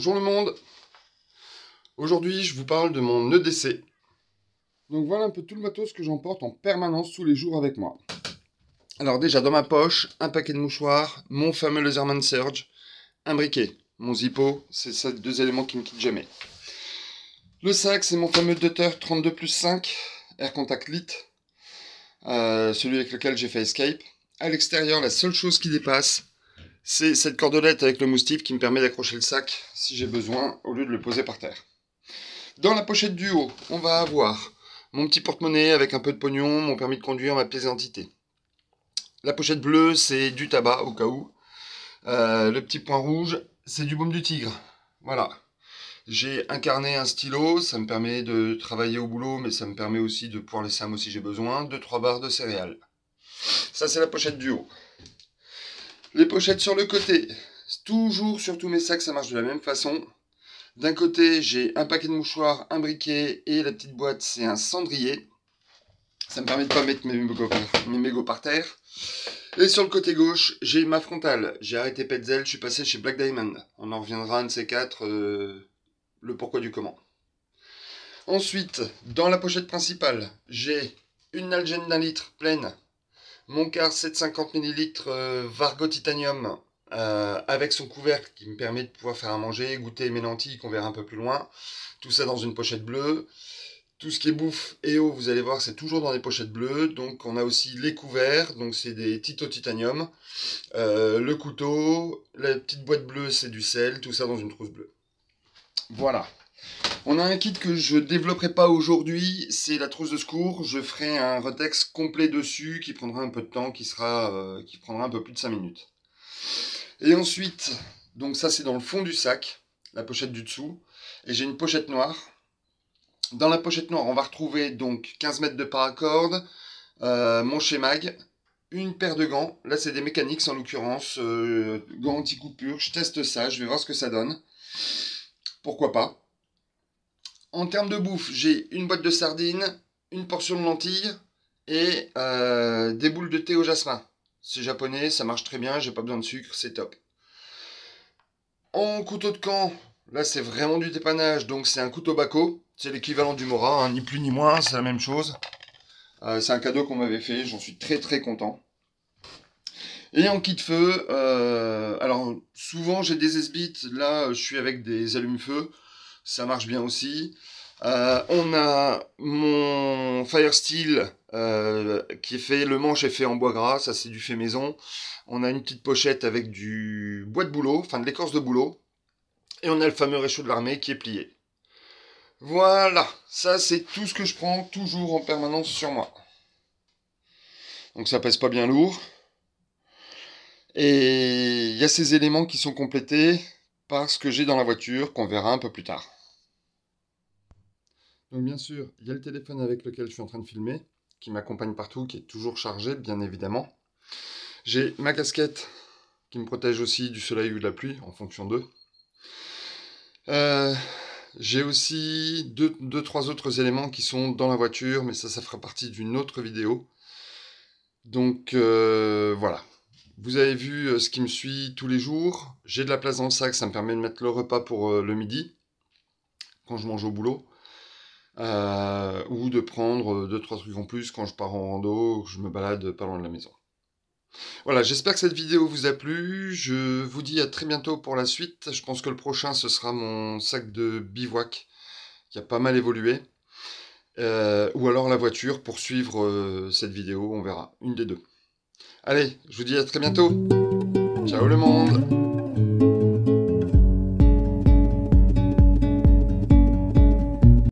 Bonjour le monde. Aujourd'hui, je vous parle de mon EDC. Donc voilà un peu tout le matos que j'emporte en permanence tous les jours avec moi. Alors déjà, dans ma poche, un paquet de mouchoirs, mon fameux Leatherman Surge, un briquet, mon Zippo, c'est ces deux éléments qui ne me quittent jamais. Le sac, c'est mon fameux Dutter 32+5 Air Contact Lite, celui avec lequel j'ai fait escape. À l'extérieur, la seule chose qui dépasse, c'est cette cordelette avec le moustique qui me permet d'accrocher le sac si j'ai besoin, au lieu de le poser par terre. Dans la pochette du haut, on va avoir mon petit porte-monnaie avec un peu de pognon, mon permis de conduire, ma pièce d'identité. La pochette bleue, c'est du tabac au cas où. Le petit point rouge, c'est du baume du tigre. Voilà. J'ai un carnet, un stylo, ça me permet de travailler au boulot, mais ça me permet aussi de pouvoir laisser un mot si j'ai besoin. 2-3 barres de céréales. Ça, c'est la pochette du haut. Les pochettes sur le côté, toujours sur tous mes sacs, ça marche de la même façon. D'un côté, j'ai un paquet de mouchoirs, un briquet et la petite boîte, c'est un cendrier. Ça me permet de ne pas mettre mes mégots par terre. Et sur le côté gauche, j'ai ma frontale. J'ai arrêté Petzl, je suis passé chez Black Diamond. On en reviendra un de ces quatre, le pourquoi du comment. Ensuite, dans la pochette principale, j'ai une Nalgene d'1 litre pleine. Mon quart 750 ml Vargo Titanium avec son couvercle qui me permet de pouvoir faire à manger, goûter mes lentilles qu'on verra un peu plus loin. Tout ça dans une pochette bleue. Tout ce qui est bouffe et eau, vous allez voir, c'est toujours dans des pochettes bleues. Donc on a aussi les couverts, donc c'est des Tito Titanium. Le couteau, la petite boîte bleue, c'est du sel, tout ça dans une trousse bleue. Voilà. On a un kit que je ne développerai pas aujourd'hui, c'est la trousse de secours. Je ferai un retex complet dessus qui prendra un peu de temps, qui prendra un peu plus de 5 minutes. Et ensuite, donc ça c'est dans le fond du sac, la pochette du dessous. Et j'ai une pochette noire. Dans la pochette noire, on va retrouver donc 15 mètres de paracorde, mon Shemag, une paire de gants. Là c'est des mécaniques en l'occurrence, gants anti-coupure. Je teste ça, je vais voir ce que ça donne. Pourquoi pas. En termes de bouffe, j'ai une boîte de sardines, une portion de lentilles et des boules de thé au jasmin. C'est japonais, ça marche très bien, j'ai pas besoin de sucre, c'est top. En couteau de camp, là c'est vraiment du dépannage, donc c'est un couteau Bako. C'est l'équivalent du Mora, hein, ni plus ni moins, c'est la même chose. C'est un cadeau qu'on m'avait fait, j'en suis très très content. Et en kit feu, alors souvent j'ai des S-bits, là je suis avec des allumes-feu. Ça marche bien aussi. On a mon Firesteel qui est fait, le manche est fait en bois gras, ça c'est du fait maison. On a une petite pochette avec du bois de bouleau, enfin de l'écorce de bouleau. Et on a le fameux réchaud de l'armée qui est plié. Voilà, ça c'est tout ce que je prends toujours en permanence sur moi. Donc ça pèse pas bien lourd. Et il y a ces éléments qui sont complétés par ce que j'ai dans la voiture qu'on verra un peu plus tard. Donc bien sûr, il y a le téléphone avec lequel je suis en train de filmer, qui m'accompagne partout, qui est toujours chargé, bien évidemment. J'ai ma casquette, qui me protège aussi du soleil ou de la pluie, en fonction d'eux. J'ai aussi deux, trois autres éléments qui sont dans la voiture, mais ça fera partie d'une autre vidéo. Donc voilà. Vous avez vu ce qui me suit tous les jours. J'ai de la place dans le sac, ça me permet de mettre le repas pour le midi, quand je mange au boulot. Ou de prendre 2-3 trucs en plus quand je pars en rando ou que je me balade pas loin de la maison. Voilà, j'espère que cette vidéo vous a plu. Je vous dis à très bientôt pour la suite. Je pense que le prochain, ce sera mon sac de bivouac qui a pas mal évolué. Ou alors la voiture pour suivre cette vidéo, on verra. Une des deux. Allez, je vous dis à très bientôt. Ciao le monde!